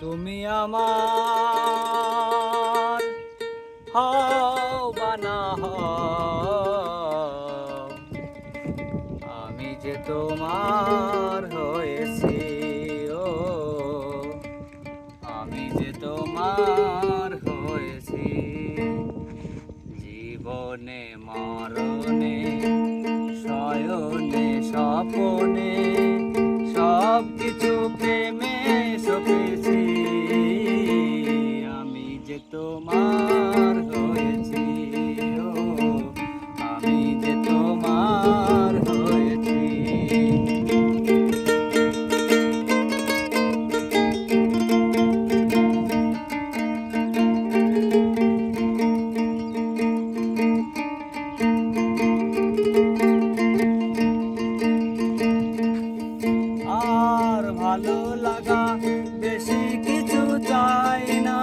তুমি আমার হও বা না হও, আমি যে তোমার হয়েছি। ও আমি যে তোমার হয়েছি। জীবনে মরণে শয়নে স্বপনে সব কিছু প্রেমে সপেছি। আমি যে তোমার হয়েছি। ও আমি যে তোমার হয়েছি। আর ভালো লাগা বেশি কিছু চাই না।